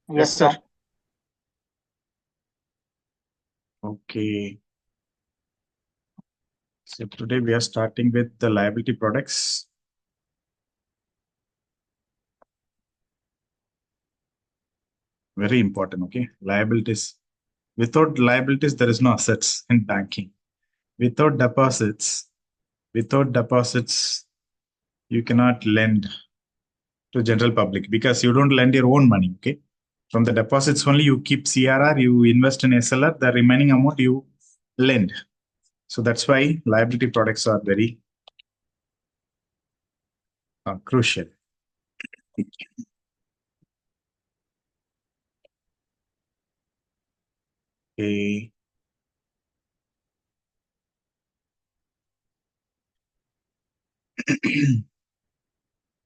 Yes, Yes, sir. sir. Okay. So today we are starting with the liability products. Very important. Okay. Liabilities. Without liabilities, there is no assets in banking. Without deposits, without deposits, you cannot lend to general public because you don't lend your own money. Okay. From the deposits only, you keep CRR, you invest in SLR, the remaining amount you lend. So that's why liability products are very crucial. Okay.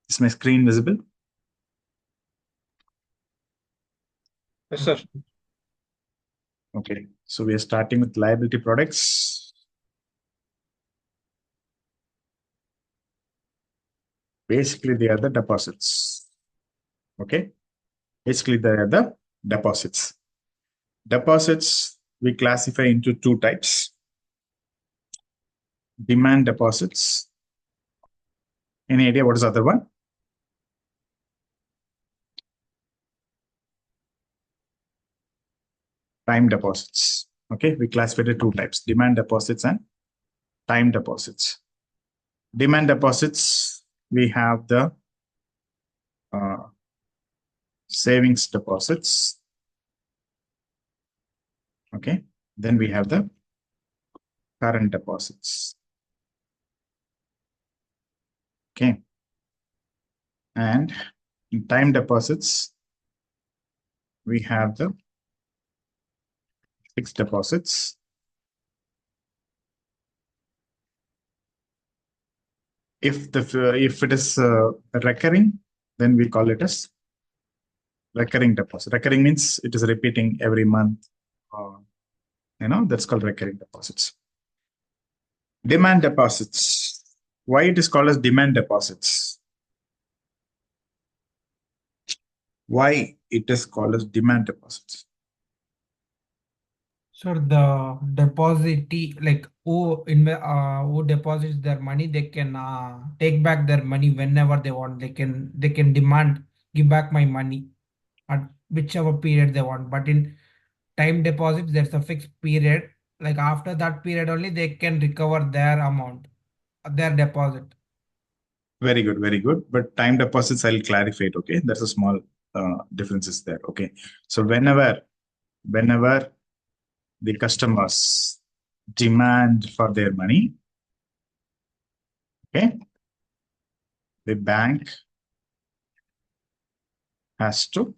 Is my screen visible? Yes, sir. Okay. So we are starting with liability products. Basically, they are the deposits. Okay. Basically, they are the deposits. Deposits we classify into two types: demand deposits. Any idea what is the other one? Time deposits. Okay, we classify the two types: demand deposits and time deposits. Demand deposits, we have the uh, savings deposits. Okay, then we have the current deposits. Okay, and in time deposits, we have the fixed deposits. If it is recurring, then we call it as recurring deposit. Recurring means it is repeating every month. That's called recurring deposits. Demand deposits. Why it is called as demand deposits? Why it is called as demand deposits? So the depositee, like who deposits their money, they can take back their money whenever they want. They can demand, give back my money at whichever period they want. But in time deposits, there's a fixed period. Like after that period only, they can recover their amount, their deposit. Very good, very good. But time deposits, I'll clarify it. Okay, there's a small differences there. Okay, so whenever the customers demand for their money, okay, the bank has to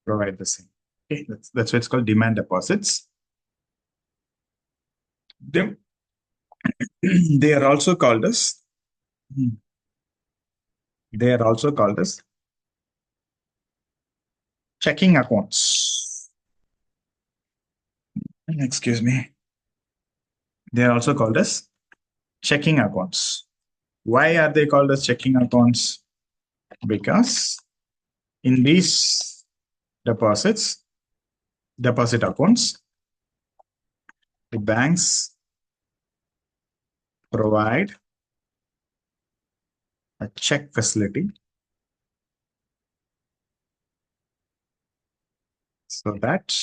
provide the same. Okay, that's why it's called demand deposits. They, they are also called as they are also called as checking accounts. Excuse me. They are also called as checking accounts. Why are they called as checking accounts? Because in these deposits, deposit accounts, the banks provide a check facility so that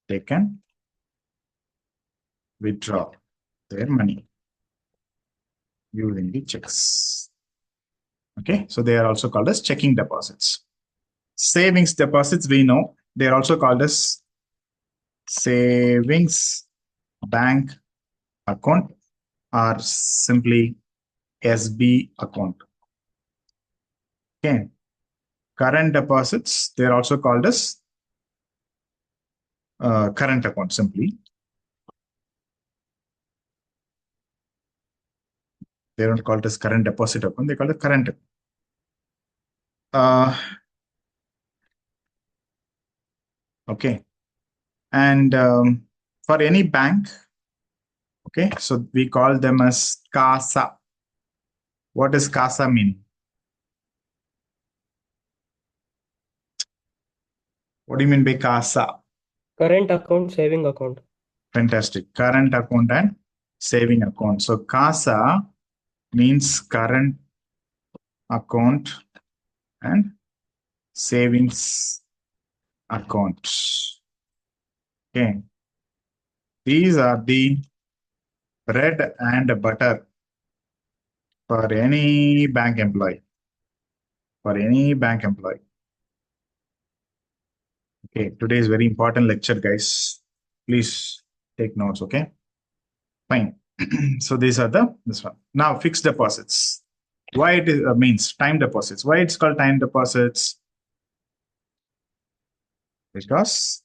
they can withdraw their money using the checks. Okay, so they are also called as checking deposits. Savings deposits, we know they are also called as savings bank account or simply SB account. Okay, current deposits, they are also called as current account simply. They don't call it as current deposit account, they call it current account. Okay, and for any bank, okay, so we call them as CASA. What does CASA mean? What do you mean by CASA? Current account, saving account. Fantastic. Current account and saving account. So CASA means current account and savings account. Okay. These are the bread and butter for any bank employee. For any bank employee. Okay, today is very important lecture, guys. Please take notes, okay? Fine. So these are this one. Now fixed deposits. Why it is, means time deposits. Why it's called time deposits? Because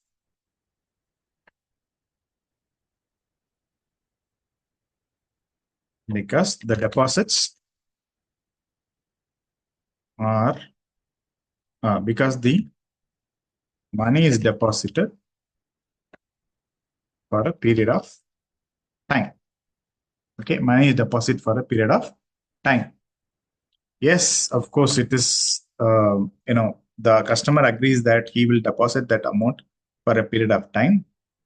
the deposits are because the money is deposited for a period of time. Okay, money is deposited for a period of time. Yes, of course, it is, the customer agrees that he will deposit that amount for a period of time.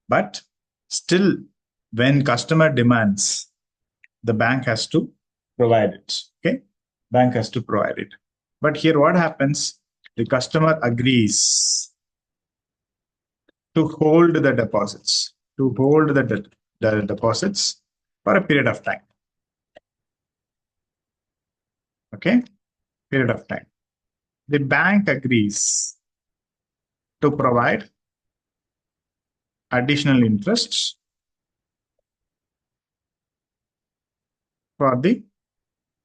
But still, when customer demands, the bank has to provide it. Okay, bank has to provide it. But here what happens? The customer agrees to hold the deposits, the deposits for a period of time. Okay, period of time. The bank agrees to provide additional interest for the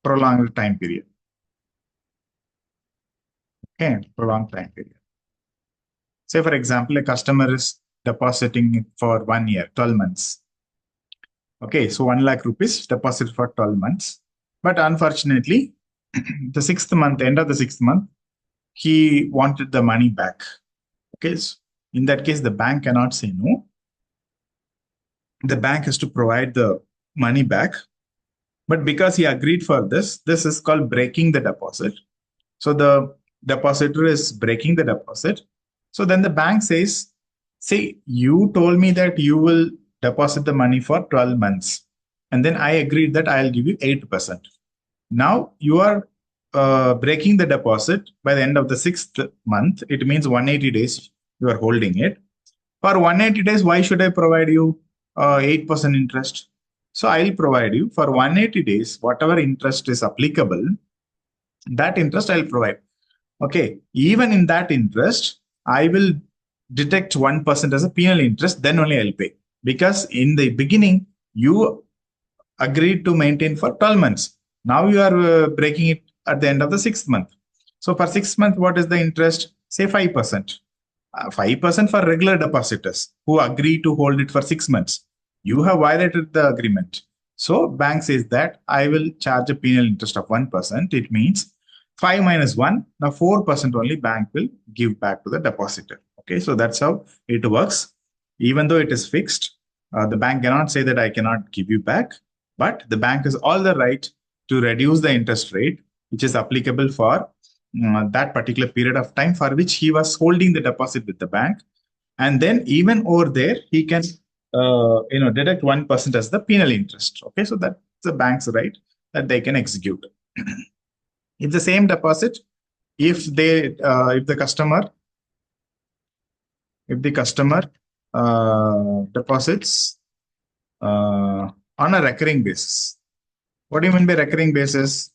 prolonged time period. Okay, prolonged time period. Say, for example, a customer is depositing it for 1 year, 12 months. Okay, so 1 lakh rupees deposit for 12 months. But unfortunately, the 6th month, end of the 6th month, he wanted the money back. Okay, so in that case, the bank cannot say no. The bank has to provide the money back. But because he agreed for this is called breaking the deposit. So the depositor is breaking the deposit. So then the bank says, see, you told me that you will deposit the money for 12 months. And then I agreed that I'll give you 8%. Now you are breaking the deposit by the end of the 6th month. It means 180 days you are holding it. For 180 days, why should I provide you 8% interest? So I'll provide you for 180 days, whatever interest is applicable, that interest I'll provide. Okay, even in that interest, I will deduct 1% as a penal interest, then only I'll pay. Because in the beginning, you agreed to maintain for 12 months. Now you are breaking it at the end of the 6th month. So for 6th month, what is the interest? Say 5%. 5% for regular depositors who agree to hold it for 6 months. You have violated the agreement. So bank says that I will charge a penal interest of 1%. It means 5 minus 1, now 4% only bank will give back to the depositor. Okay, so that's how it works. Even though it is fixed, the bank cannot say that I cannot give you back, but the bank has all the right to reduce the interest rate, which is applicable for that particular period of time for which he was holding the deposit with the bank. And then even over there, he can deduct 1% as the penal interest. Okay, so that's the bank's right that they can execute. It's the same deposit if the customer deposits on a recurring basis. What do you mean by recurring basis?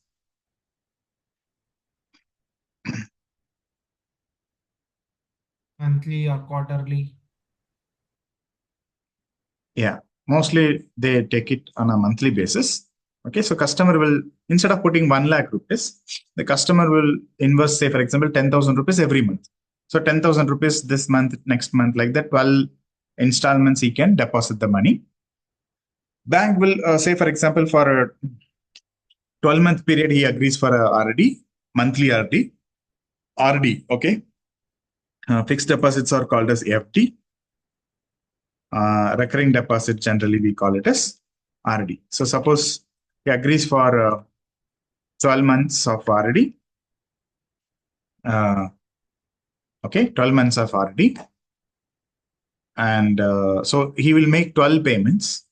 Monthly or quarterly. Yeah, mostly they take it on a monthly basis. Okay, so customer will, instead of putting 1 lakh rupees, the customer will invest, say, for example, 10,000 rupees every month. So 10,000 rupees this month, next month, like that, 12 installments he can deposit the money. Bank will say, for example, for a 12-month period, he agrees for a RD, monthly RD, okay? Fixed deposits are called as FD. Recurring deposit, generally we call it as RD. So suppose he agrees for 12 months of RD. Okay, 12 months of RD. And so he will make 12 payments.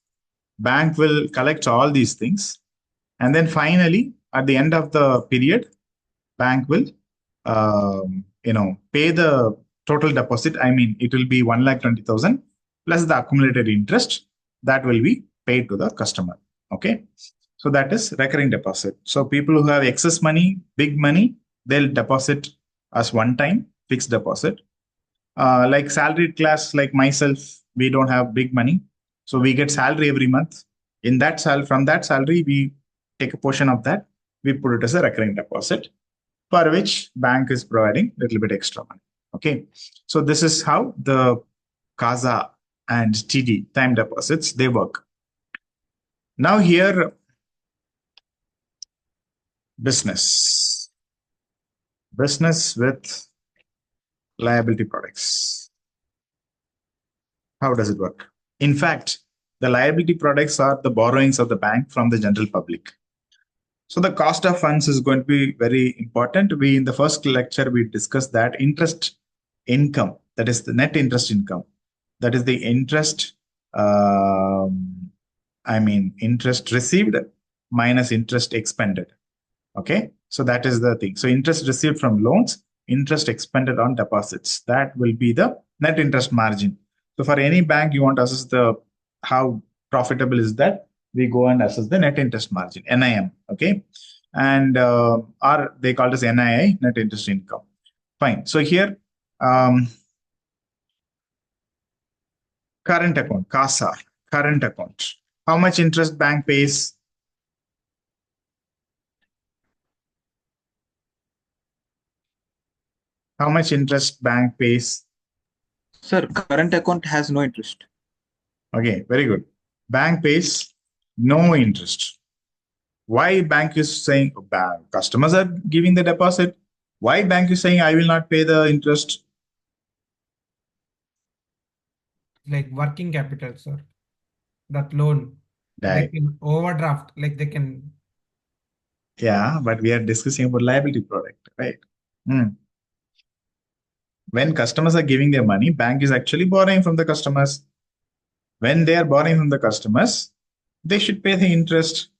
Bank will collect all these things. And then finally, at the end of the period, bank will, pay the total deposit. I mean, it will be 1,20,000 plus the accumulated interest that will be paid to the customer. Okay. So that is recurring deposit. So people who have excess money, big money, they'll deposit as one time fixed deposit. Like salaried class, like myself, we don't have big money. So we get salary every month. In that from that salary, we take a portion of that, we put it as a recurring deposit, for which bank is providing a little bit extra money. Okay. So this is how the CASA and TD, time deposits, they work. Now here, business with liability products. How does it work? In fact, the liability products are the borrowings of the bank from the general public. So the cost of funds is going to be very important. We, in the first lecture, we discussed that interest income, that is the net interest income, that is the interest, interest received minus interest expended. Okay, so that is the thing. So interest received from loans, interest expended on deposits, that will be the net interest margin. So for any bank, you want to assess how profitable is that, we go and assess the net interest margin, NIM. Okay, and or they call this NII, net interest income. Fine. So here, current account, CASA, current account. How much interest bank pays? How much interest bank pays? Sir, current account has no interest. Okay, very good. Bank pays no interest. Why bank is saying, customers are giving the deposit? Why bank is saying I will not pay the interest? Like working capital, sir. That loan, like in overdraft, like they can. Yeah, but we are discussing about liability product, right? When customers are giving their money, bank is actually borrowing from the customers. When they are borrowing from the customers, they should pay the interest.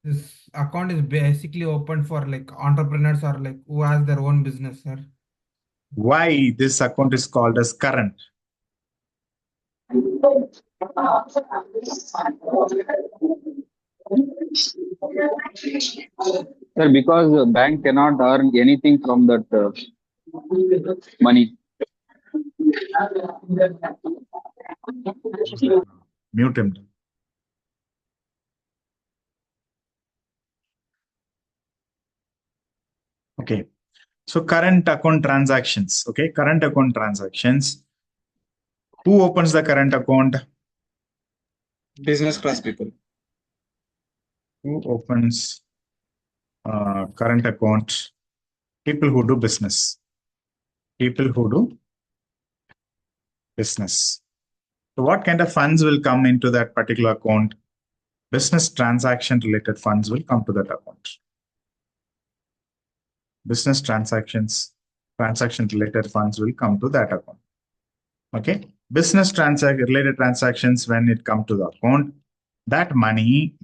This account is basically open for like entrepreneurs or like who has their own business, sir. Why this account is called as current? Sir, because the bank cannot earn anything from that money. Mute him. Okay. So current account transactions. Okay, current account transactions. Who opens the current account? Business class people. Who opens current account? People who do business. People who do business. So what kind of funds will come into that particular account? Business transaction related funds will come to that account. Business transaction related funds will come to that account. Okay. Business related transactions, when it come to the account, that money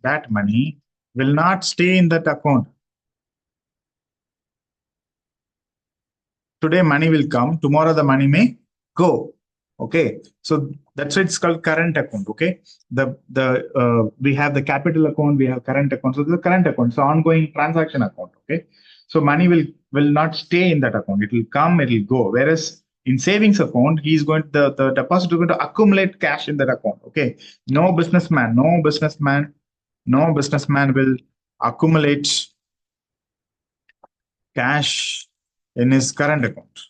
will not stay in that account. Today money will come, tomorrow the money may go. Okay, so that's why it's called current account. Okay, we have the capital account, we have current account. So the current account, so ongoing transaction account. Okay, so money will not stay in that account. It will come, it will go. Whereas in savings account, the depositor is going to accumulate cash in that account. Okay, no businessman will accumulate cash in his current account.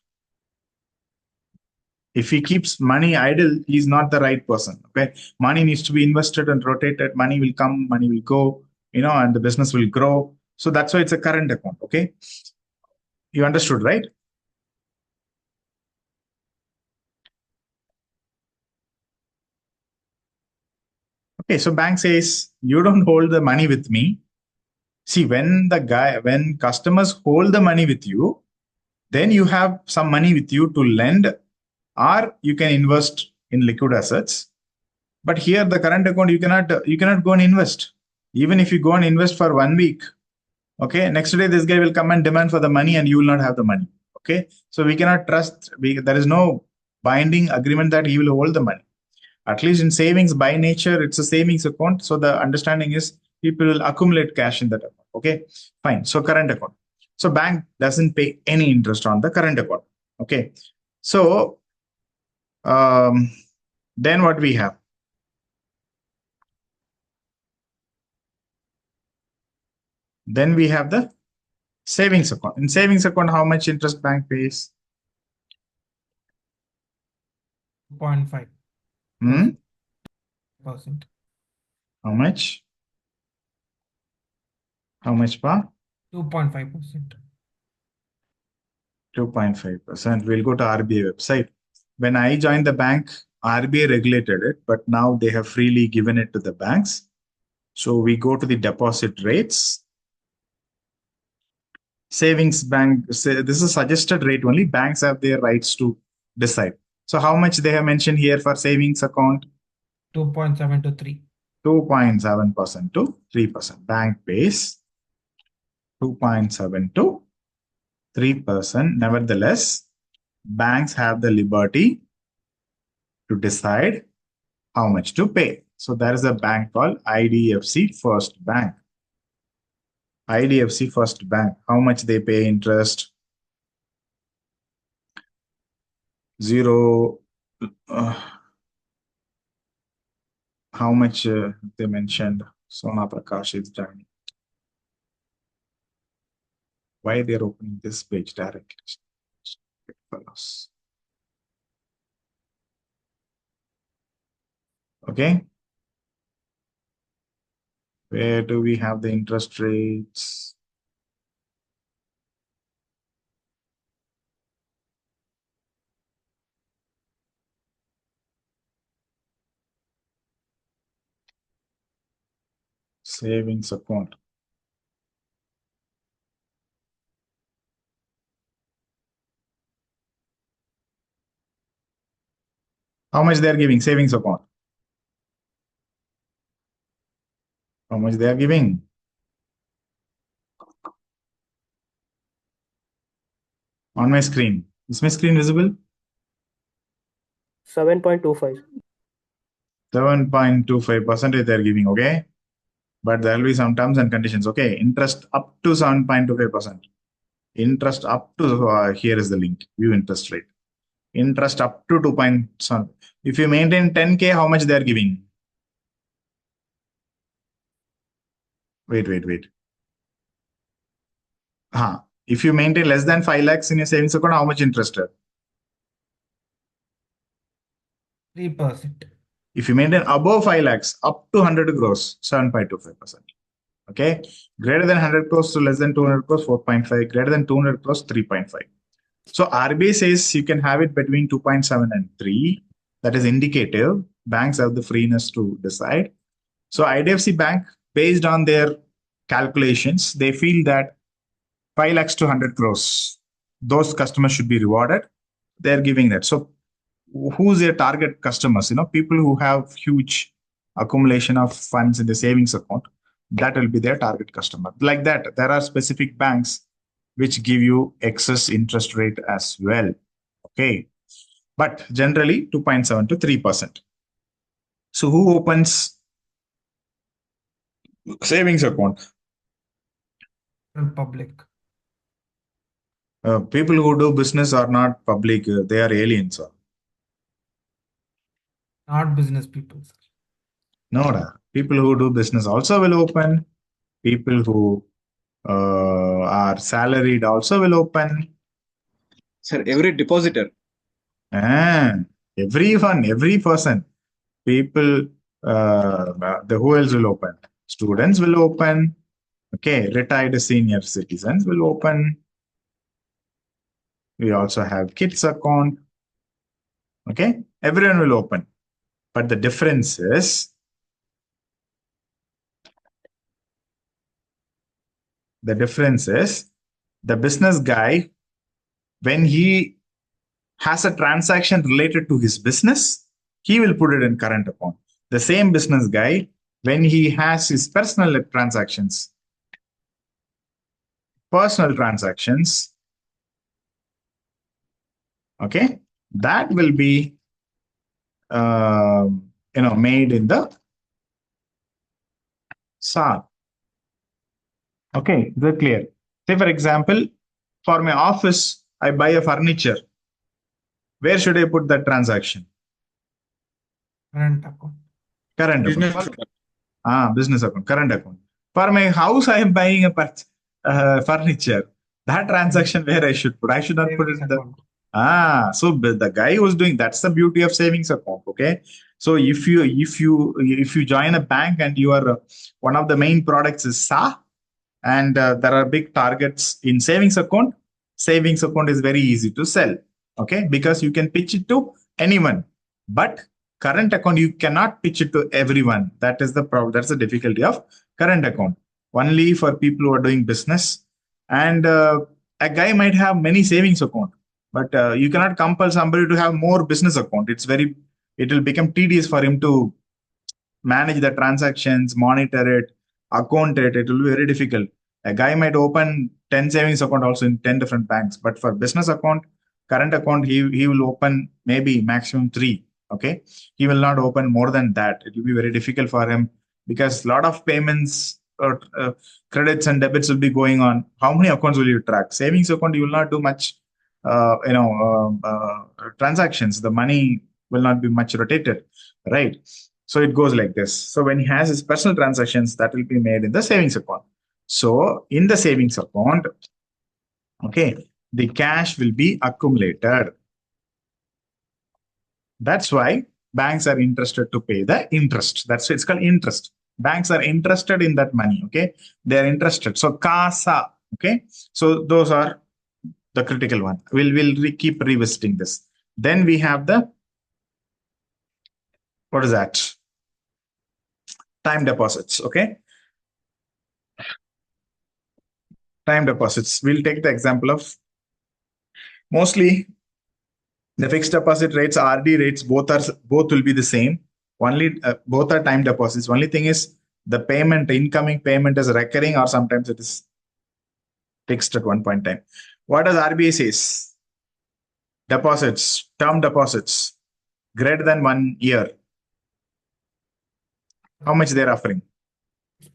If he keeps money idle, he's not the right person. Okay, money needs to be invested and rotated. Money will come, money will go, and the business will grow. So that's why it's a current account. Okay, you understood, right? Okay, so bank says, you don't hold the money with me. See, when customers hold the money with you, Then you have some money with you to lend, or you can invest in liquid assets. But here the current account, you cannot go and invest. Even if you go and invest for 1 week, okay, next day this guy will come and demand for the money and you will not have the money. Okay, so we cannot trust, there is no binding agreement that he will hold the money. At least in savings, by nature, it's a savings account. So the understanding is people will accumulate cash in that account. Okay, fine. So current account. So bank doesn't pay any interest on the current account. Okay, so then what we have? Then we have the savings account. In savings account, how much interest bank pays? 2.5%. Hmm? How much? How much, pa? 2.5%. 2.5%. We'll go to RBI website. When I joined the bank, RBI regulated it, but now they have freely given it to the banks. So we go to the deposit rates. Savings bank, say this is suggested rate only. Banks have their rights to decide. So how much they have mentioned here for savings account? 2.7 to 3. 2.7% to 3%. Bank pays 2.7 to 3%. Nevertheless, banks have the liberty to decide how much to pay. So there is a bank called IDFC First Bank. IDFC First Bank. How much they pay interest? Zero. How much they mentioned? Sona Prakash is joining. Why they're opening this page directly? Okay. Where do we have the interest rates? Savings account. How much they are giving savings account? How much they are giving? On my screen. Is my screen visible? 7.25. 7.25% they're giving, okay? But there will be some terms and conditions, okay? Interest up to 7.25%. Interest up to, here is the link, view interest rate. Interest up to 2.7. If you maintain 10K, how much they are giving? Wait. If you maintain less than 5 lakhs in your savings account, how much interest? 3%. If you maintain above 5 lakhs, up to 100 crores, 7.25%. Okay. Greater than 100 crores to less than 200 crores, 4.5. Greater than 200 crores, 3.5. So RBI says you can have it between 2.7 and 3. That is indicative. Banks have the freeness to decide. So IDFC Bank, based on their calculations, they feel that 5 lakhs to 100 crores, those customers should be rewarded. They're giving that. So who's their target customers? People who have huge accumulation of funds in the savings account, that will be their target customer. Like that, there are specific banks which give you excess interest rate as well. Okay. But generally 2.7 to 3%. So who opens savings account? Public. People who do business are not public. They are aliens. Not business people. No, people who do business also will open. People who are salaried also will open. Sir, every depositor. Everyone, every person. People, who else will open? Students will open. Okay, retired senior citizens will open. We also have kids account. Okay, everyone will open. But the difference is, the business guy When he has a transaction related to his business, he will put it in current account. The same business guy, when he has his personal transactions, okay, that will be made in the SAR. Okay, is that clear? Say for example, for my office, I buy a furniture. Where should I put that transaction? Current account. Current Business account. account. Business account, current account. For my house, I am buying a furniture. That transaction where I should put? I should not put it Savings in the. account. So the guy who's doing, that's the beauty of savings account. Okay, so if you join a bank and you are one of the main products is SA, and there are big targets in savings account. Savings account is very easy to sell. Okay, because you can pitch it to anyone, but current account you cannot pitch it to everyone. That is the problem. That's the difficulty of current account. Only for people who are doing business, and a guy might have many savings account, but you cannot compel somebody to have more business account. It will become tedious for him to manage the transactions, monitor it, account it. It will be very difficult. A guy might open 10 savings account also in 10 different banks, but for business account, current account, he will open maybe maximum 3. Okay, he will not open more than that. It will be very difficult for him because a lot of payments or credits and debits will be going on. How many accounts will you track? Savings account, you will not do much transactions. The money will not be much rotated, right? So it goes like this. So when he has his personal transactions, that will be made in the savings account. So in the savings account, okay, the cash will be accumulated. That's why banks are interested to pay the interest. That's why it's called interest. Banks are interested in that money. Okay, they are interested. So CASA. Okay, so those are the critical one. We'll keep revisiting this. Then we have the, what is that? Time deposits. Okay, time deposits. We'll take the example of mostly the fixed deposit rates, RD rates, both will be the same. Only both are time deposits. Only thing is the payment, incoming payment is recurring, or sometimes it is fixed at one point in time. What does RBI says? Deposits, term deposits, greater than 1 year. How much they're offering?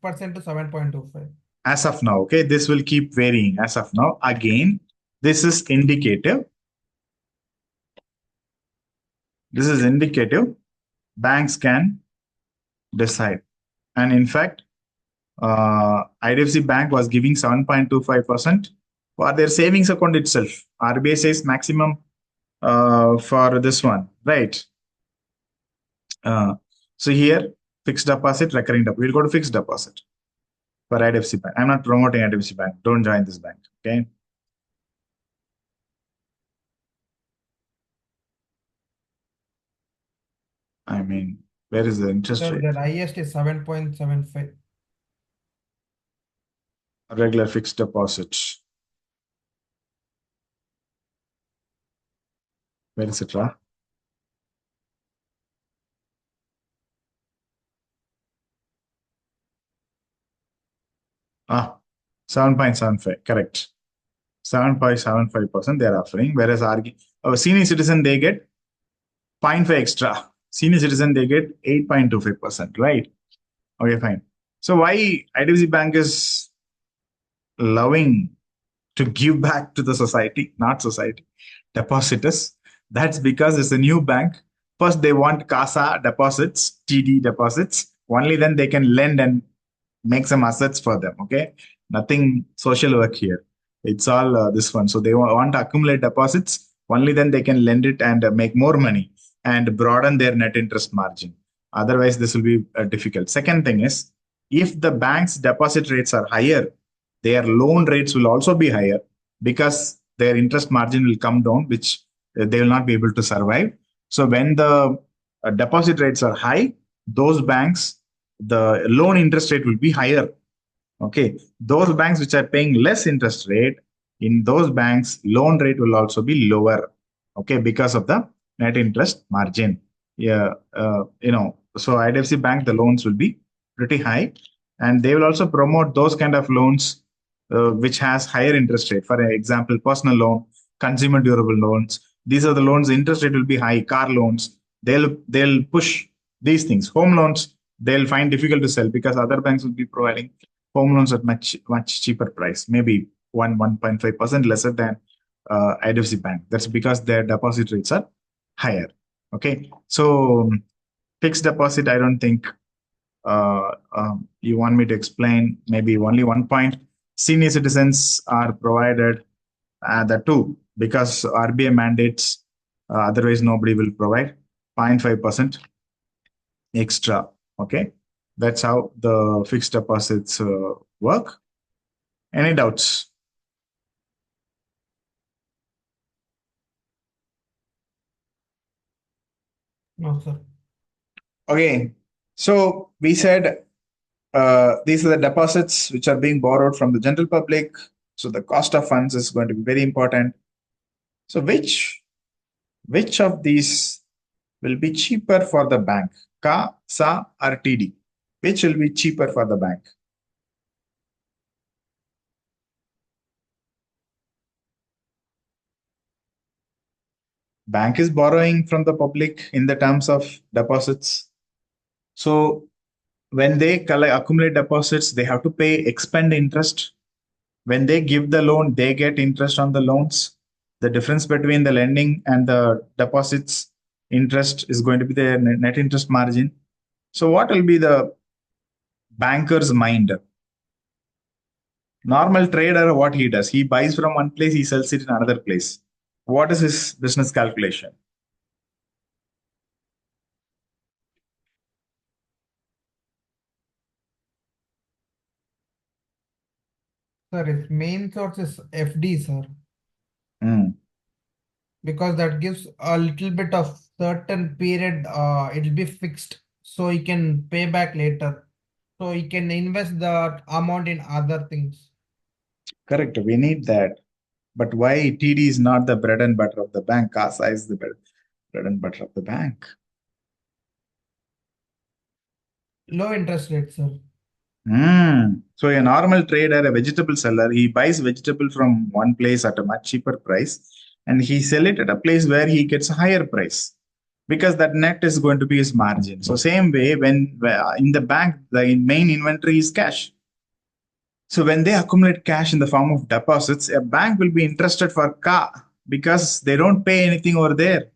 6% to 7.25. As of now, okay, this will keep varying as of now. Again, this is indicative. This is indicative. Banks can decide. And in fact, IDFC Bank was giving 7.25% for their savings account itself. RBI says maximum for this one, right? So here, fixed deposit, recurring deposit. We'll go to fixed deposit for IDFC Bank. I'm not promoting IDFC Bank. Don't join this bank, okay? I mean, where is the interest So rate? the highest is 7.75. Regular fixed deposit. Where is it? 7.75, correct. 7.75% they are offering, whereas senior citizen they get 0.5 extra. Senior citizen they get 8.25%, right? Okay, fine. So why IDFC Bank is loving to give back to the society, not society, depositors? That's because it's a new bank. First, they want CASA deposits, TD deposits. Only then they can lend and make some assets for them. Okay, nothing social work here. It's all this one. So they want to accumulate deposits. Only then they can lend it and make more money and broaden their net interest margin. Otherwise, this will be difficult. Second thing is, if the bank's deposit rates are higher, their loan rates will also be higher because their interest margin will come down, which they will not be able to survive. So when the deposit rates are high, those banks, the loan interest rate will be higher. Okay, those banks which are paying less interest rate, in those banks, loan rate will also be lower, okay, because of the net interest margin. Yeah, so IDFC Bank, the loans will be pretty high, and they will also promote those kind of loans which has higher interest rate. For example, personal loan, consumer durable loans. These are the loans. The interest rate will be high. Car loans. They'll push these things. Home loans, they'll find difficult to sell because other banks will be providing home loans at much cheaper price, maybe 1.5% lesser than IDFC Bank. That's because their deposit rates are higher. Okay, so fixed deposit, I don't think you want me to explain. Maybe only one point. Senior citizens are provided the two because RBI mandates. Otherwise, nobody will provide 0.5% extra. Okay, that's how the fixed deposits work. Any doubts? No, sir. Okay, so we said these are the deposits which are being borrowed from the general public. So the cost of funds is going to be very important. So which of these will be cheaper for the bank? CASA or TD? Which will be cheaper for the bank? Bank is borrowing from the public in the terms of deposits. So when they accumulate deposits, they have to expend interest. When they give the loan, they get interest on the loans. The difference between the lending and the deposits interest is going to be the net interest margin. So what will be the banker's mind? Normal trader, what he does, he buys from one place, he sells it in another place. What is his business calculation? Sir, its main source is FD, sir, Hmm. because that gives a little bit of certain period. It'll be fixed, so he can pay back later. So he can invest that amount in other things. Correct. We need that. But why TD is not the bread and butter of the bank? CASA is the bread and butter of the bank. Low interest rate, sir. So a normal trader, a vegetable seller, he buys vegetable from one place at a much cheaper price, and he sell it at a place where he gets a higher price because that net is going to be his margin. So same way, when in the bank, the main inventory is cash. So when they accumulate cash in the form of deposits, a bank will be interested for CA because they don't pay anything over there.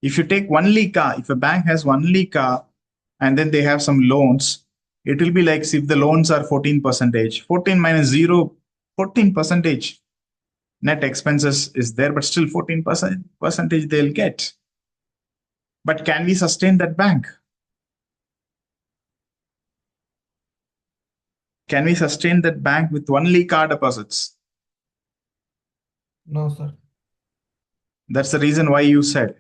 If you take only CA, if a bank has only CA and then they have some loans, it will be like if the loans are 14%, 14 minus 0, 14% net expenses is there, but still 14% they'll get. But can we sustain that bank? Can we sustain that bank with only CA deposits? No, sir. That's the reason why you said,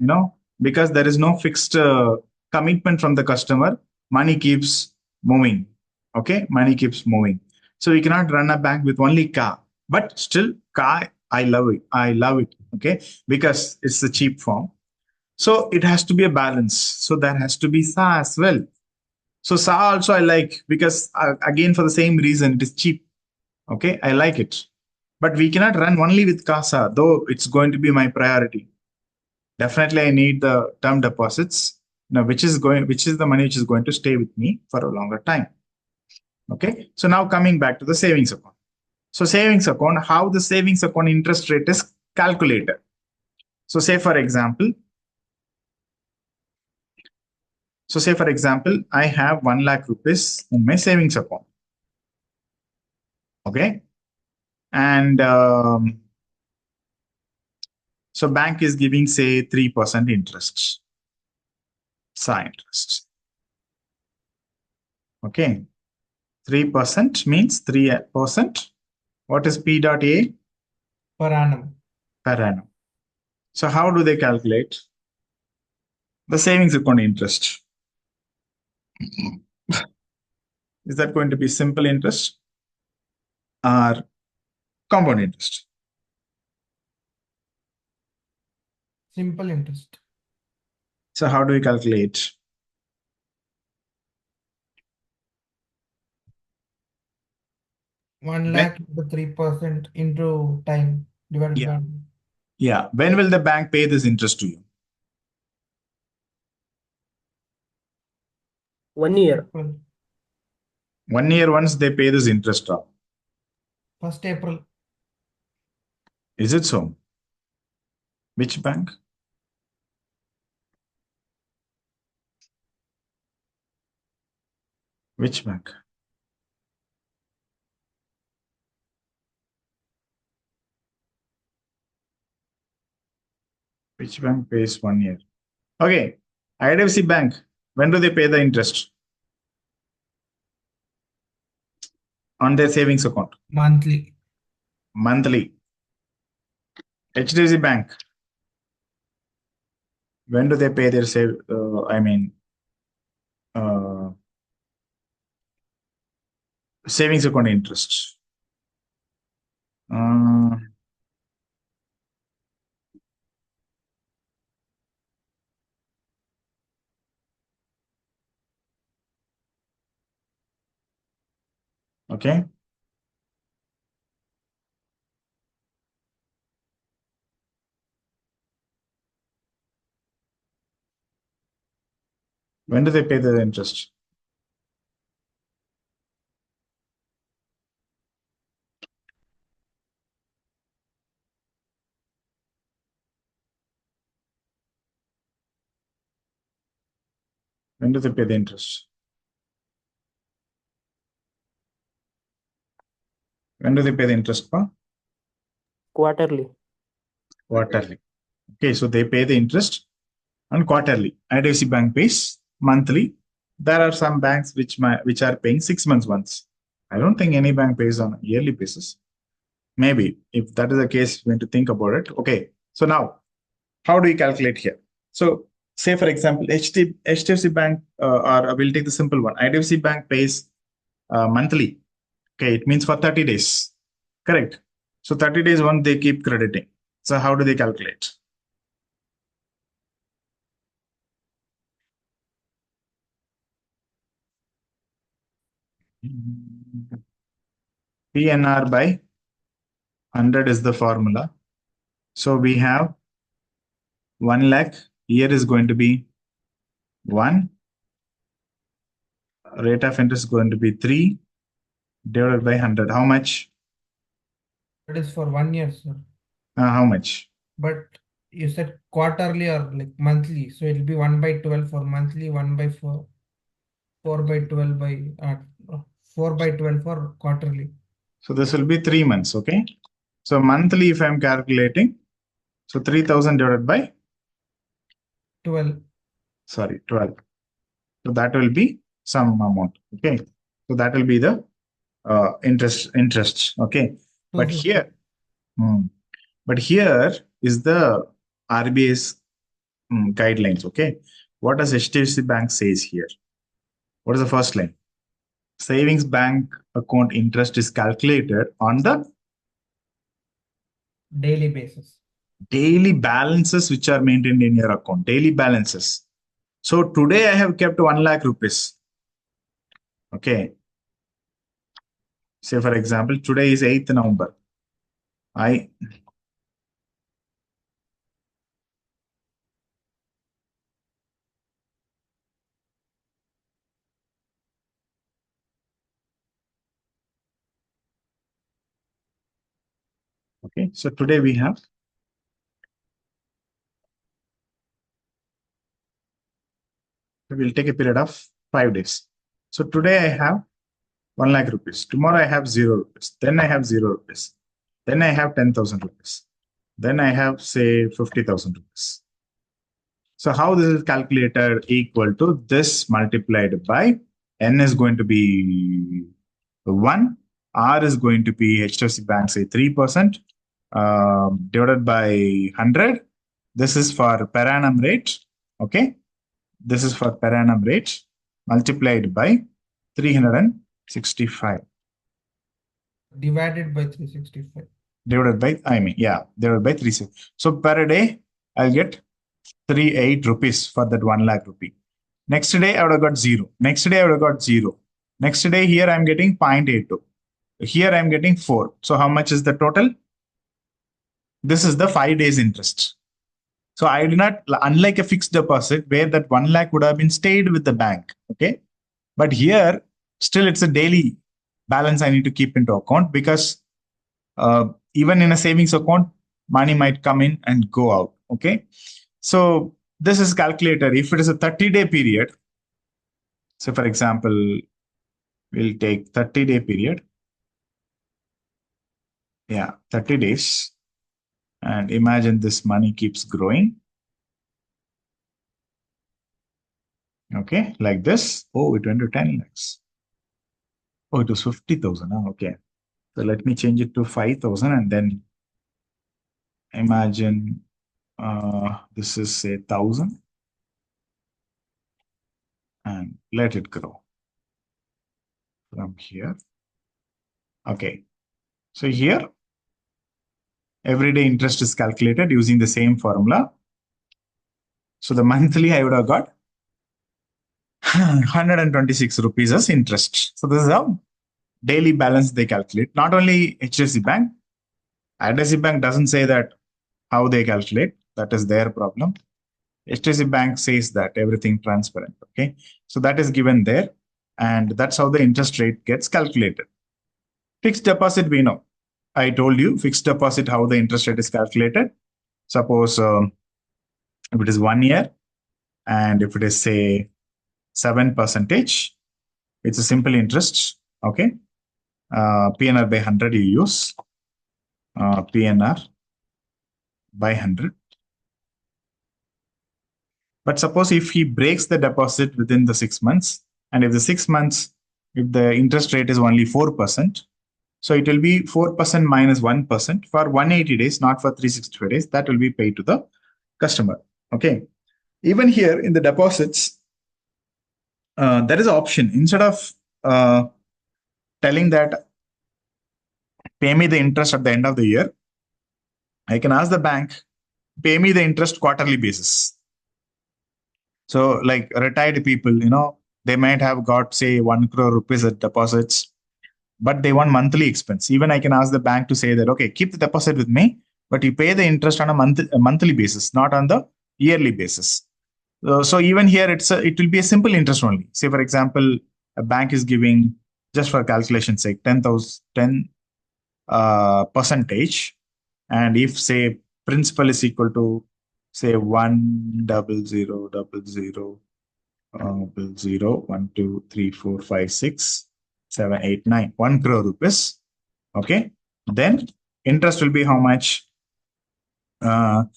because there is no fixed commitment from the customer, money keeps moving. Okay, money keeps moving. So we cannot run a bank with only CA, but still CA, I love it. I love it. Okay, because it's the cheap form. So it has to be a balance. So there has to be SA as well. So SA also I like because again for the same reason it is cheap. Okay, I like it. But we cannot run only with CASA, though it's going to be my priority. Definitely, I need the term deposits, which is the money which is going to stay with me for a longer time. Okay, so now coming back to the savings account. So savings account, how the savings account interest rate is calculated. So say for example, I have 1 lakh rupees in my savings account. Okay, and so bank is giving say 3% interest, SA interest. Okay, 3% means 3%. What is P dot A? Per annum. Per annum. So how do they calculate the savings account interest? Is that going to be simple interest or compound interest? Simple interest. So how do we calculate? One When, lakh into 3% into time divided yeah, by yeah. When will the bank pay this interest to you? 1 year. April. 1 year once they pay this interest off. 1st April. Is it so? Which bank? Which bank? Which bank pays 1 year? Okay. IDFC Bank. When do they pay the interest on their savings account? Monthly. Monthly. HDFC Bank. When do they pay their uh, savings account interest? Okay. When do they pay the interest? When do they pay the interest? When do they pay the interest, pa? Quarterly. Quarterly. Okay, so they pay the interest on quarterly. IDFC Bank pays monthly. There are some banks which are paying 6 months once. I don't think any bank pays on a yearly basis. Maybe if that is the case, we need to think about it. Okay, so now how do you calculate here? So say for example, HDFC Bank, or we'll take the simple one. IDFC Bank pays monthly. Okay, it means for 30 days. Correct. So 30 days one they keep crediting. So how do they calculate? PNR by 100 is the formula. So we have 1 lakh. Here is going to be 1. Rate of interest is going to be 3 divided by 100. How much? That is for 1 year, sir. How much? But you said quarterly or like monthly. So it'll be 1 by 12 for monthly, 1 by 4, 4 by 12 by 4 by 12 for quarterly. So this will be 3 months. Okay. So monthly, if I'm calculating, so 3000 divided by 12. 12. So that will be some amount. Okay. So that will be the interest. Okay. But 250. here, but here is the RBI's guidelines. Okay. What does HDFC Bank says here? What is the first line? Savings bank account interest is calculated on the Daily basis. daily balances which are maintained in your account. Daily balances. So today I have kept 1 lakh rupees. Okay. Say for example, today is 8th November. Okay, so today we will take a period of 5 days. So today I have 1 lakh rupees. Tomorrow I have 0 rupees. Then I have 0 rupees. Then I have 10,000 rupees. Then I have say 50,000 rupees. So how this is calculated? Equal to this multiplied by N is going to be 1. R is going to be HDFC Bank say 3%, divided by 100. This is for per annum rate. Okay. This is for per annum rate multiplied by 365. Divided by 365. Divided by, divided by 360. So per day, I'll get 38 rupees for that 1 lakh rupee. Next day, I would have got 0. Next day, I would have got 0. Next day, here I'm getting 0.82. Here I'm getting 4. So how much is the total? This is the 5 days interest. So I do not, unlike a fixed deposit where that 1 lakh would have been stayed with the bank. Okay. But here, still it's a daily balance I need to keep into account, because even in a savings account, money might come in and go out. Okay. So this is calculated. If it is a 30-day period, so for example, we'll take 30-day period. Yeah, 30 days. And imagine this money keeps growing. Okay, like this. Oh, it went to 10 lakhs. Oh, it was 50,000. Oh, okay. So let me change it to 5,000 and then imagine this is say 1,000 and let it grow from here. Okay. So here, everyday interest is calculated using the same formula. So the monthly I would have got 126 rupees as interest. So this is how daily balance they calculate. Not only HDFC Bank, IDFC Bank doesn't say that how they calculate. That is their problem. HDFC Bank says that everything transparent. Okay, so that is given there, and that's how the interest rate gets calculated. Fixed deposit, we know. I told you fixed deposit how the interest rate is calculated. Suppose if it is 1 year, and if it is say 7%, it's a simple interest. Okay, PNR by 100 you use. PNR by 100. But suppose if he breaks the deposit within the 6 months, and if the 6 months, if the interest rate is only 4%, so it will be 4% minus 1% for 180 days, not for 365 days. That will be paid to the customer. Okay. Even here in the deposits, there is an option. Instead of telling that pay me the interest at the end of the year, I can ask the bank, pay me the interest quarterly basis. So like retired people, they might have got say 1 crore rupees at deposits, but they want monthly expense. Even I can ask the bank to say that, okay, keep the deposit with me, but you pay the interest on a monthly basis, not on the yearly basis. So even here, it will be a simple interest only. Say, for example, a bank is giving, just for calculation's sake, 10 percentage. And if say principal is equal to say 1000000 1 2 3 4 5 6 7 8 9 1 crore rupees. Okay, then interest will be how much? 10%,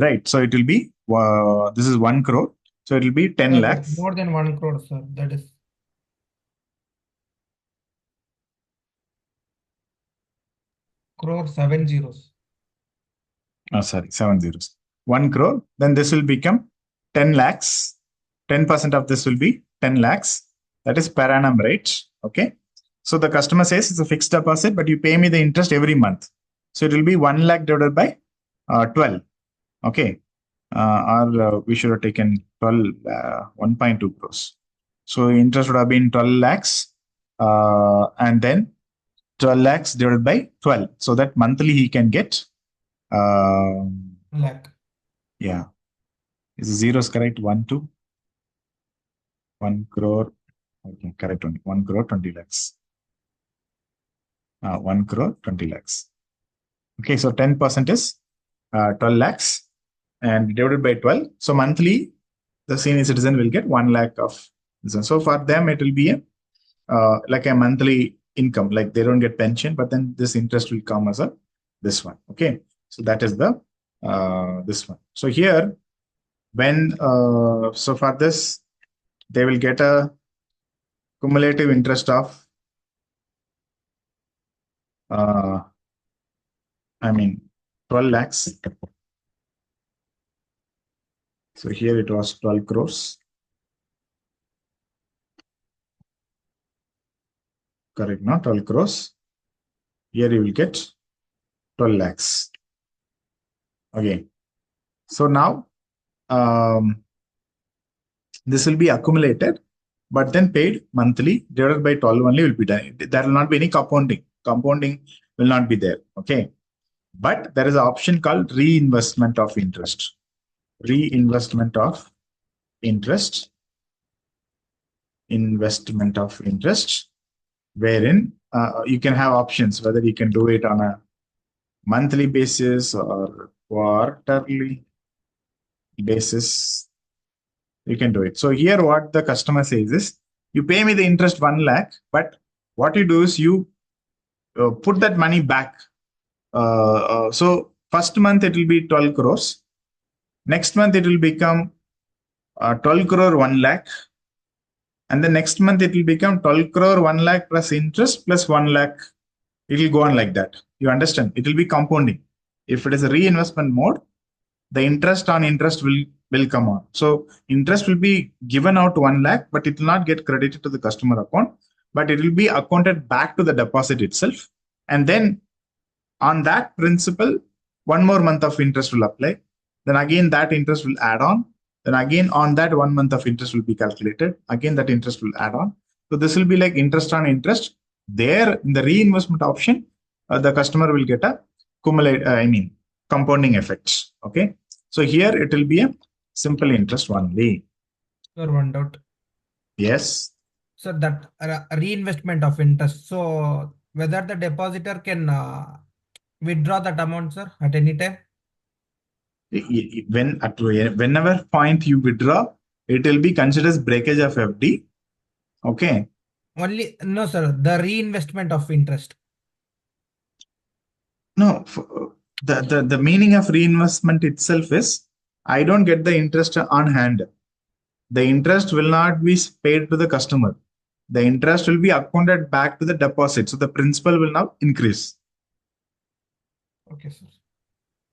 right? So it will be this is 1 crore, so it will be 10 lakhs. More than 1 crore, sir. That is crore 7 zeros. Oh, sorry, 7 zeros. 1 crore. Then this will become 10 lakhs. 10% of this will be 10 lakhs. That is per annum rate. Okay. So the customer says it's a fixed deposit, but you pay me the interest every month. So it will be 1 lakh divided by 12. Okay. Or we should have taken 12, 1.2 crores. So interest would have been 12 lakhs. And then 12 lakhs divided by 12. So that monthly he can get Lakh. yeah. Is zeros correct? 1, 2, 1 crore. Okay, correct only. 1 crore 20 lakhs. 1 crore 20 lakhs. Okay, so 10% is 12 lakhs and divided by 12. So monthly, the senior citizen will get 1 lakh of this. So for them, it will be like a monthly income. Like they don't get pension, but then this interest will come as this one. Okay, so that is the this one. So here, when so for this, they will get a cumulative interest of I mean 12 lakhs. So here it was 12 crores. Correct, not 12 crores. Here you will get 12 lakhs. Okay. So now this will be accumulated, but then paid monthly divided by 12 only will be done. There will not be any compounding. Compounding will not be there. Okay. But there is an option called reinvestment of interest. Reinvestment of interest. Investment of interest, wherein you can have options whether you can do it on a monthly basis or quarterly basis. You can do it. So here what the customer says is, you pay me the interest 1 lakh, but what you do is you put that money back. So first month it will be 12 crores. Next month it will become 12 crore 1 lakh. And the next month it will become 12 crore 1 lakh plus interest plus 1 lakh. It will go on like that. You understand? It will be compounding. If it is a reinvestment mode, the interest on interest will come on. So interest will be given out 1 lakh, but it will not get credited to the customer account, but it will be accounted back to the deposit itself. And then on that principal, 1 more month of interest will apply. Then again that interest will add on. Then again on that 1 month of interest will be calculated. Again that interest will add on. So this will be like interest on interest. There in the reinvestment option, the customer will get a compounding effects. Okay. So here it will be a simple interest only. Sir, one doubt. Yes. So that reinvestment of interest. So whether the depositor can withdraw that amount, sir, at any time? Whenever point you withdraw, it will be considered as breakage of FD. Okay. Only, no, sir, the reinvestment of interest. No, the meaning of reinvestment itself is, I don't get the interest on hand. The interest will not be paid to the customer. The interest will be accounted back to the deposit. So the principal will now increase. Okay, sir.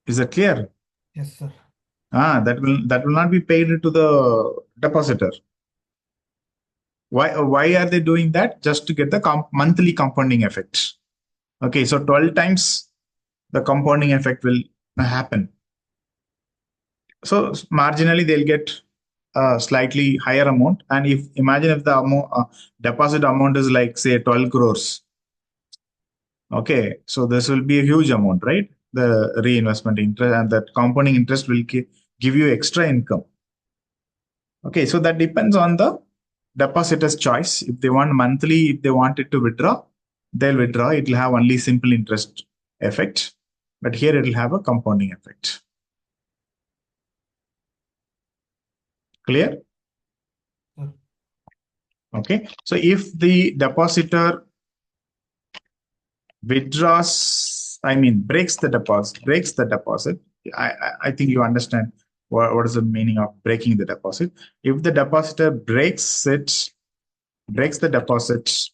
Is that clear? Yes, sir. That will not be paid to the depositor. Why are they doing that? Just to get the monthly compounding effect. Okay, so 12 times the compounding effect will happen. So marginally they'll get a slightly higher amount. And imagine if the deposit amount is like say 12 crores. Okay, so this will be a huge amount, right? The reinvestment interest and that compounding interest will give you extra income. Okay, so that depends on the depositor's choice. If they want monthly, if they want it to withdraw, they'll withdraw. It will have only simple interest effect, but here it will have a compounding effect. Clear? Okay, so if the depositor withdraws, breaks the deposit, I think you understand what is the meaning of breaking the deposit. If the depositor breaks the deposit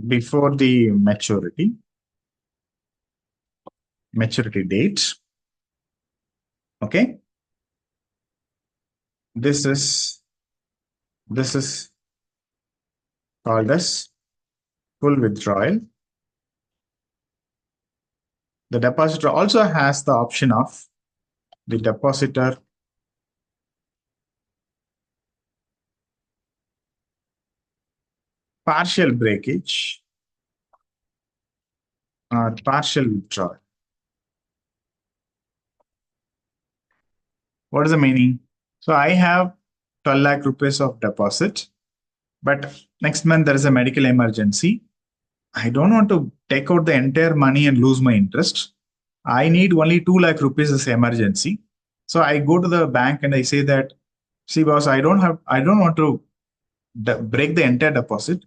before the maturity date, okay, this is called as full withdrawal. The depositor also has the option of the depositor partial breakage or partial withdrawal. What is the meaning? So I have 12 lakh rupees of deposit, but next month there is a medical emergency. I don't want to take out the entire money and lose my interest. I need only 2 lakh rupees as emergency. So I go to the bank and I say that, see boss, I don't want to break the entire deposit.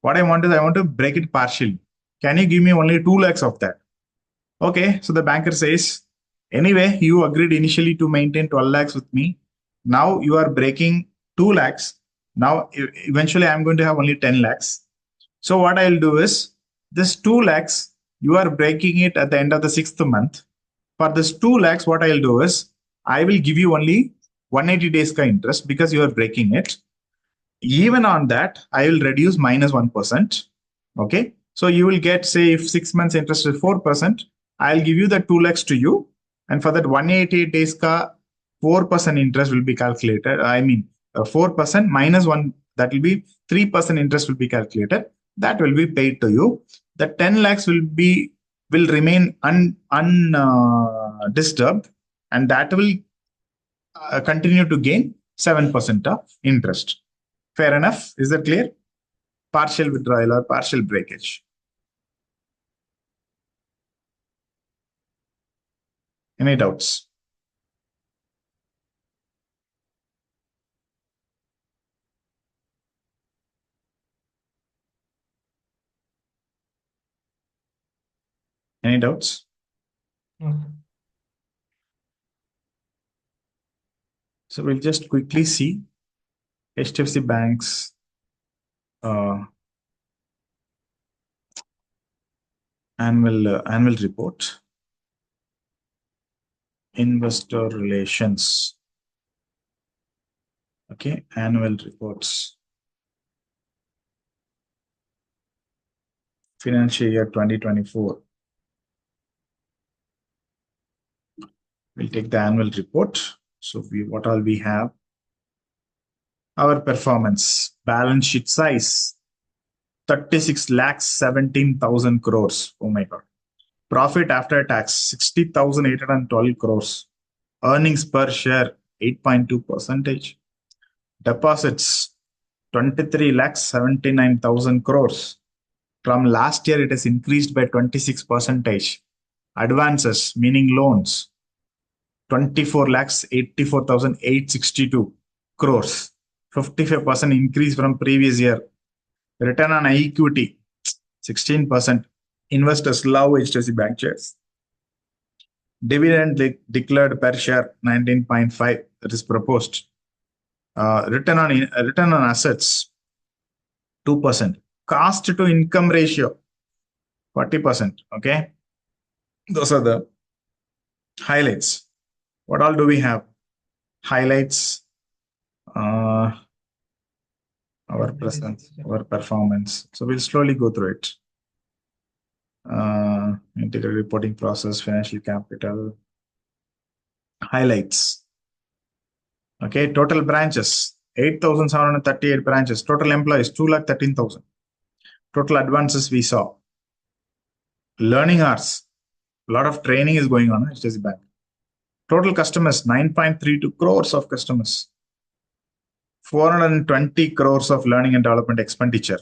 What I want is I want to break it partially. Can you give me only 2 lakhs of that? Okay, so the banker says, anyway, you agreed initially to maintain 12 lakhs with me. Now you are breaking 2 lakhs. Now eventually I'm going to have only 10 lakhs. So what I'll do is, this 2 lakhs, you are breaking it at the end of the 6th month. For this 2 lakhs, what I'll do is, I will give you only 180 days ka interest because you are breaking it. Even on that, I will reduce minus 1%. Okay. So you will get, say, if 6 months interest is 4%, I'll give you the 2 lakhs to you. And for that 188 days ka 4% interest will be calculated. I mean, 4% minus 1, that will be 3% interest will be calculated. That will be paid to you. The 10 lakhs will remain undisturbed, and that will continue to gain 7% of interest. Fair enough? Is that clear? Partial withdrawal or partial breakage. Any doubts? Any doubts? Okay. So we'll just quickly see HDFC Bank's annual report, investor relations. Okay, annual reports, financial year 2024. We'll take the annual report. So what all we have? Our performance, balance sheet size, 36 lakhs 17,000 crores. Oh my God. Profit after tax, 60,812 crores. Earnings per share, 8.2%. Deposits, 23 lakhs 79,000 crores. From last year, it has increased by 26%. Advances, meaning loans, 24 lakhs 84,862 crores. 55% increase from previous year. Return on equity, 16%. Investors love HDFC Bank shares. Dividend declared per share, 19.5. That is proposed. Return on assets, 2%. Cost to income ratio, 40%. Okay. Those are the highlights. What all do we have? Highlights, our presence, our performance. So we'll slowly go through it. Integrated reporting process, financial capital, highlights. Okay, total branches, 8,738 branches. Total employees, 2,13,000. Total advances we saw. Learning hours, a lot of training is going on at HDFC Bank. Total customers, 9.32 crores of customers. 420 crores of learning and development expenditure.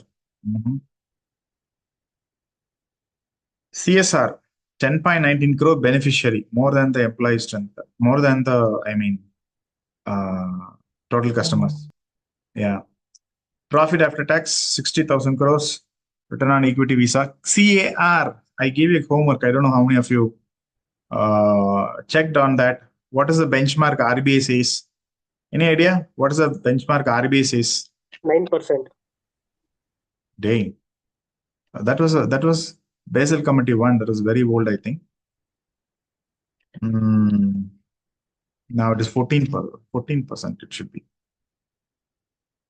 CSR, 10.19 crore beneficiary, more than the employee strength, more than the, total customers. Yeah. Profit after tax, 60,000 crores. Return on equity visa. CAR, I gave you homework. I don't know how many of you checked on that. What is the benchmark RBI says? Any idea? What is the benchmark RBI says? 9%. Dang. That was Basel Committee 1. That was very old, I think. Now it is 14%. It should be.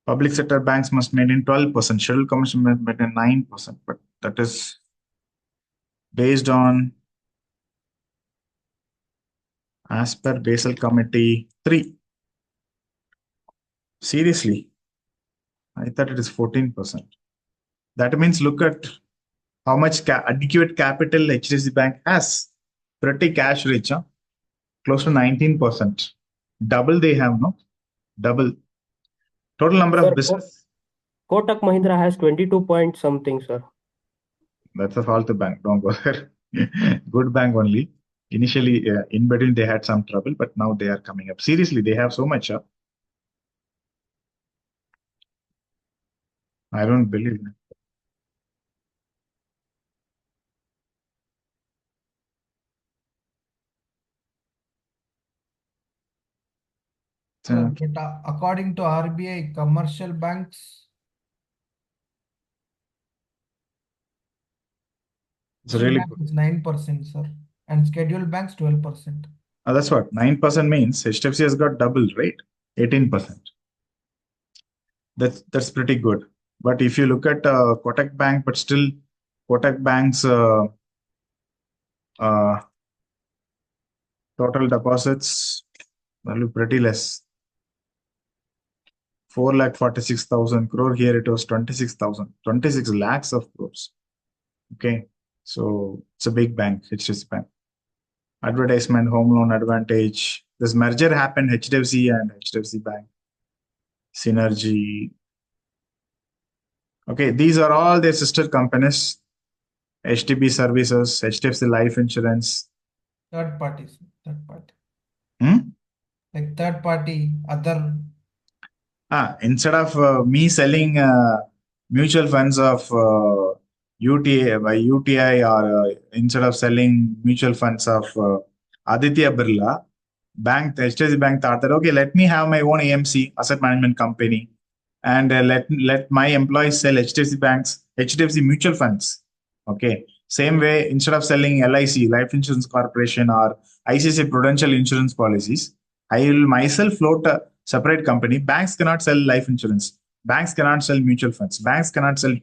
Public sector banks must maintain 12%. Scheduled commercial must maintain 9%. But that is based on as per Basel Committee 3. Seriously, I thought it is 14%. That means look at how much adequate capital HDFC Bank has. Pretty cash rich, huh? Close to 19%. Double they have, no? Double. Total number of business. Kotak Mahindra has 22 point something, sir. That's a faulty bank. Don't go there. Good bank only. Initially, in between, they had some trouble, but now they are coming up. Seriously, they have so much. Huh? I don't believe it. But according to RBI, commercial banks, It's really bank good. is 9%, sir, and scheduled banks 12%. That's what 9% means. HDFC has got double, right? 18%. That's pretty good. But if you look at Kotak Bank, but still Kotak Bank's Total deposits value pretty less. 4,46,000 crore. Here it was 26,000, 26 lakhs of crores. Okay, so it's a big bank, HDFC Bank. Advertisement, home loan advantage. This merger happened, HDFC and HDFC Bank. Synergy. Okay, these are all their sister companies. HTB Services, HDFC Life Insurance. Third party, sir. Third party. Hmm? Third party, other. Instead of me selling mutual funds of UTI by UTI, or instead of selling mutual funds of Aditya Birla, HDFC Bank thought that, okay, let me have my own AMC, asset management company, and let my employees sell HDFC mutual funds. Okay, same way, instead of selling LIC, Life Insurance Corporation, or ICICI Prudential Insurance policies, I will myself float a separate company. Banks cannot sell life insurance. Banks cannot sell mutual funds. Banks cannot sell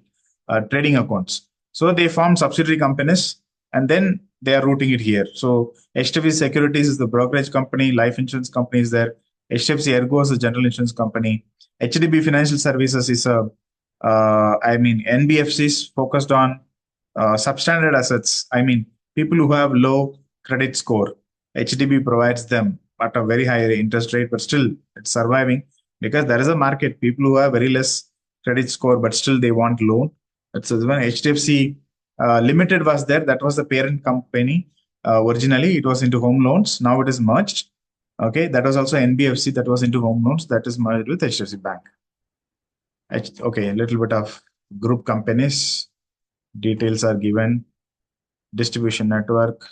trading accounts. So they form subsidiary companies, and then they are routing it here. So HDFC Securities is the brokerage company. Life insurance company is there. HDFC Ergo is a general insurance company. HDB Financial Services is NBFCs focused on substandard assets. People who have low credit score. HDB provides them at a very high interest rate, but still it's surviving because there is a market. People who have very less credit score, but still they want loan. It's when HDFC Limited was there. That was the parent company. Originally, it was into home loans. Now it is merged. Okay, that was also NBFC that was into home loans. That is merged with HDFC Bank. Okay, a little bit of group companies. Details are given. Distribution network.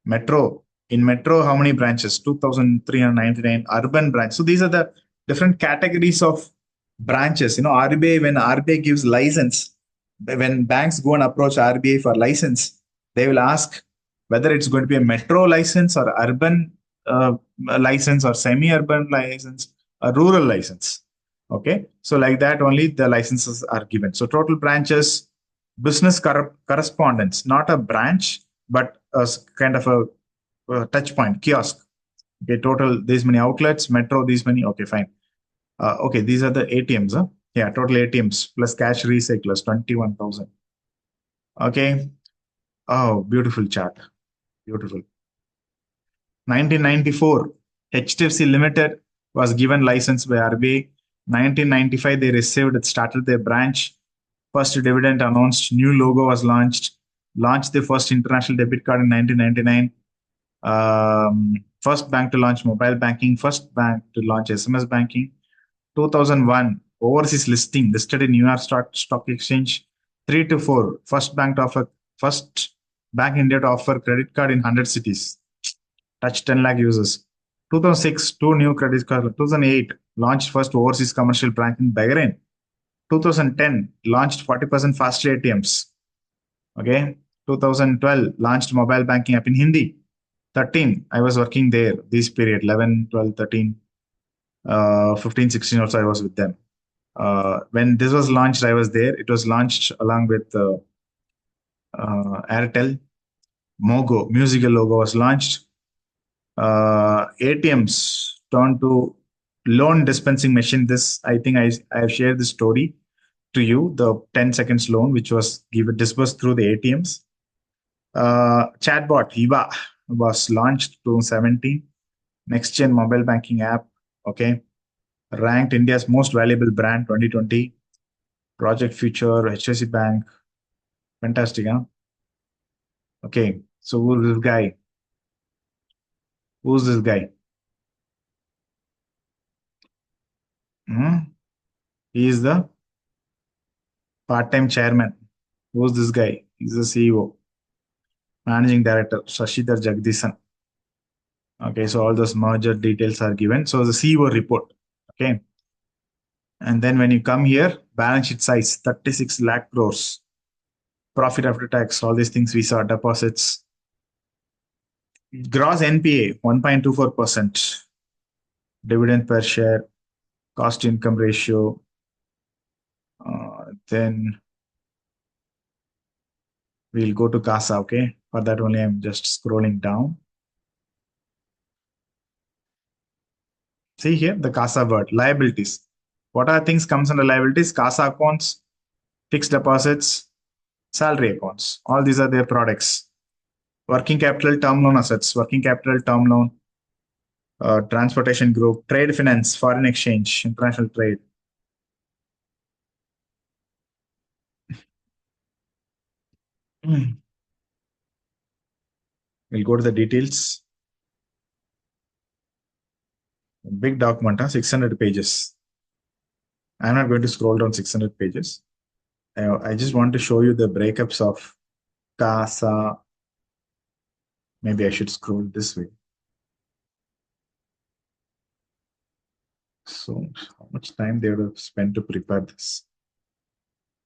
Metro. In Metro, how many branches? 2,399 urban branches. So these are the different categories of branches. RBI, when RBI gives license, when banks go and approach RBI for license, they will ask whether it's going to be a metro license or urban license or semi-urban license or rural license. Okay, so like that only the licenses are given. So total branches, business correspondence, not a branch, but a kind of a touch point, kiosk. Okay, total these many outlets, metro these many. Okay, fine. Okay, these are the ATMs. Yeah, total ATMs plus cash recyclers, 21,000. Okay. Oh, beautiful chart. Beautiful. 1994, HDFC Limited was given license by RBI. 1995, they started their branch. First dividend announced, new logo was launched the first international debit card in 1999. First bank to launch mobile banking, first bank to launch SMS banking. 2001, overseas listed in New York Stock Exchange. 3 to 4, first bank in India to offer credit card in 100 cities. Touch 10 lakh users. 2006, 2 new credit cards. 2008, launched first overseas commercial bank in Bahrain. 2010, launched 40% faster ATMs. Okay. 2012, launched mobile banking app in Hindi. 13, I was working there this period. 11, 12, 13, 15, 16 also I was with them. When this was launched, I was there. It was launched along with Airtel. Mogo, musical logo was launched. ATMs turned to loan dispensing machine. This, I think I have shared the story to you, the 10 seconds loan, which was disbursed through the ATMs. Chatbot, EVA, was launched 2017. Next gen mobile banking app. Okay. Ranked India's most valuable brand 2020. Project Future, HSC Bank. Fantastic, huh? Okay. So who's this guy? Who's this guy? He is the part-time chairman. Who's this guy? He's the CEO. Managing Director, Shashidhar Jagdishan. Okay, so all those merger details are given. So the CEO report. Okay. And then when you come here, balance sheet size, 36 lakh crores. Profit after tax, all these things we saw, deposits. Gross NPA, 1.24%. Dividend per share, cost to income ratio. Then we'll go to CASA, okay? For that only, I'm just scrolling down. See here, the CASA word, liabilities. What are things comes under liabilities? CASA accounts, fixed deposits, salary accounts. All these are their products. Working capital, term loan assets, working capital, term loan, transportation group, trade finance, foreign exchange, international trade. We'll go to the details. Big document, 600 pages. I'm not going to scroll down 600 pages. I just want to show you the breakups of CASA. Maybe I should scroll this way. So how much time they would have spent to prepare this?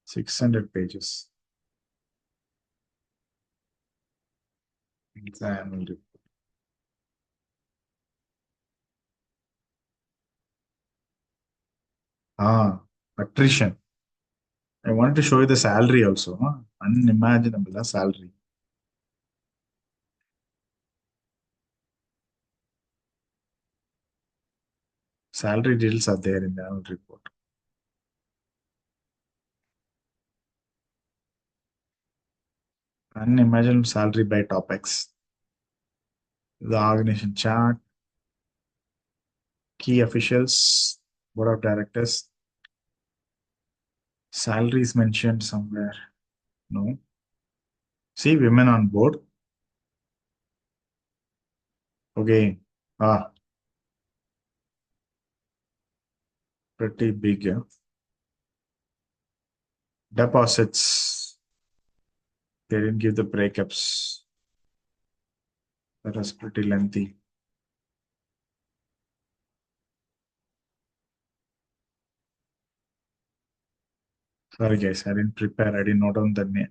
600 pages. Annual report. Attrition. I wanted to show you the salary also. Unimaginable salary. Salary details are there in the annual report. Unimaginable salary by topics. The organization chart. Key officials. Board of directors. Salary is mentioned somewhere. No. See, women on board. Okay. Pretty big. Yeah. Deposits. They didn't give the breakups. That was pretty lengthy. Sorry guys, I didn't prepare. I didn't note down the name.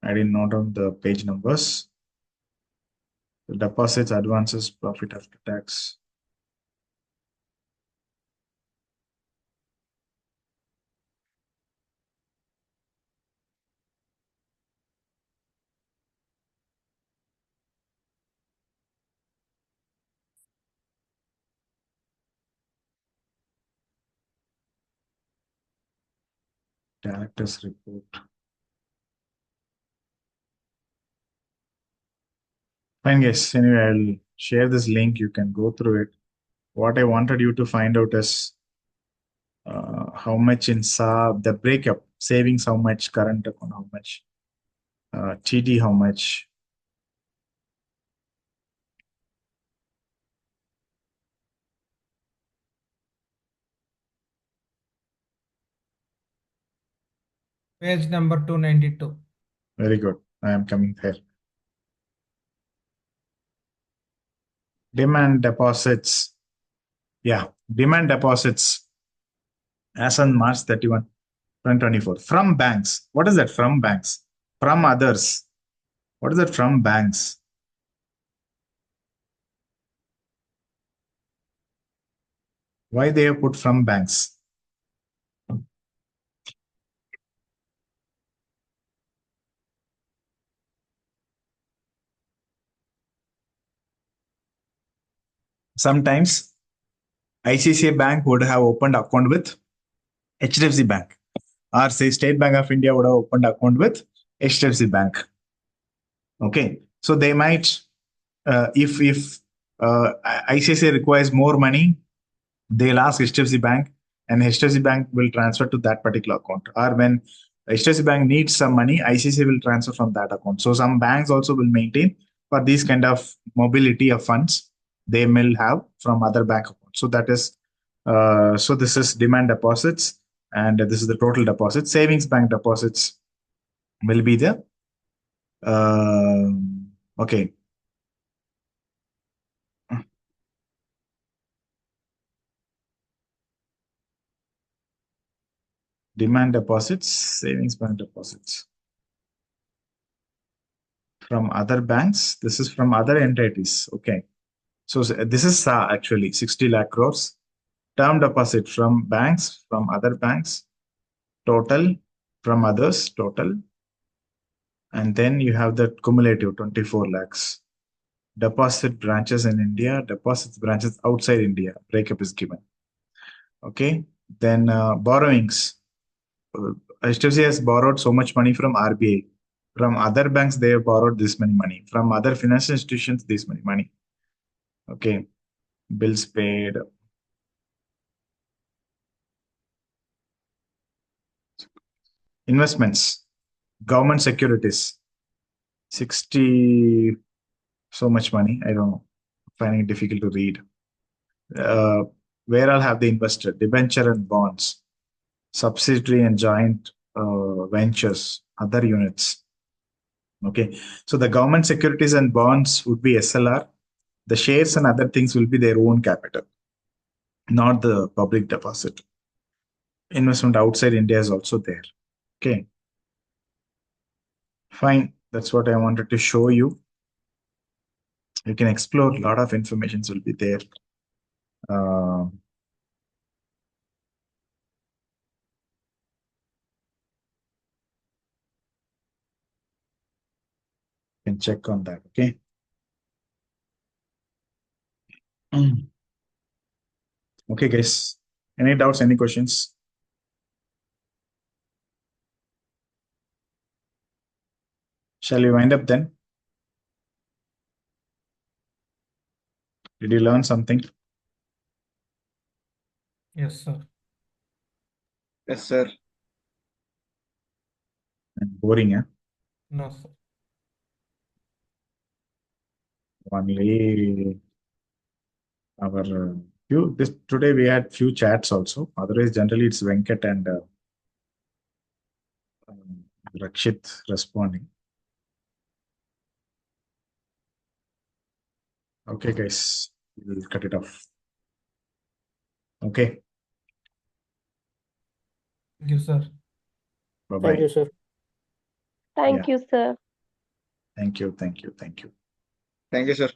I didn't note down the page numbers. The deposits, advances, profit after tax. Director's report. Fine guys, anyway, I'll share this link. You can go through it. What I wanted you to find out is how much in the breakup, savings how much, current account how much, TD how much. Page number 292. Very good. I am coming there. Demand deposits. Yeah, demand deposits as on March 31, 2024. From banks. What is that from banks? From others. What is that from banks? Why they have put from banks? Sometimes ICICI Bank would have opened account with HDFC Bank, or say State Bank of India would have opened account with HDFC Bank. Okay, so they might, if ICICI requires more money, they'll ask HDFC Bank, and HDFC Bank will transfer to that particular account. Or when HDFC Bank needs some money, ICICI will transfer from that account. So some banks also will maintain for these kind of mobility of funds they will have from other bank accounts. So that is, so this is demand deposits, and this is the total deposits. Savings bank deposits will be the okay. Demand deposits, savings bank deposits. From other banks, this is from other entities. Okay. So this is actually 60 lakh crores. Term deposit from banks, from other banks, total, from others, total. And then you have the cumulative 24 lakhs. deposit branches in India, deposits branches outside India. Breakup is given. Okay. Then borrowings. HDFC has borrowed so much money from RBI. From other banks, they have borrowed this many money. From other financial institutions, this many money. Okay. Bills paid. Investments. Government securities. 60 so much money. I don't know. Finding it difficult to read. Where I'll have the investor, debenture and bonds, subsidiary and joint ventures, other units. Okay, so the government securities and bonds would be SLR. The shares and other things will be their own capital, not the public deposit. Investment outside India is also there. Okay, fine. That's what I wanted to show you. You can explore. A lot of information will be there. Can check on that. Okay. Okay, guys. Any doubts? Any questions? Shall we wind up then? Did you learn something? Yes, sir. Yes, sir. Boring, eh? No, sir. Only our few this today we had few chats also. Otherwise, generally it's Venkat and Rakshit responding. Okay, guys, we'll cut it off. Okay, Thank you, sir. bye Thank bye. you, sir. Thank Yeah. you, sir. Thank you, thank you, thank you. Thank you, sir.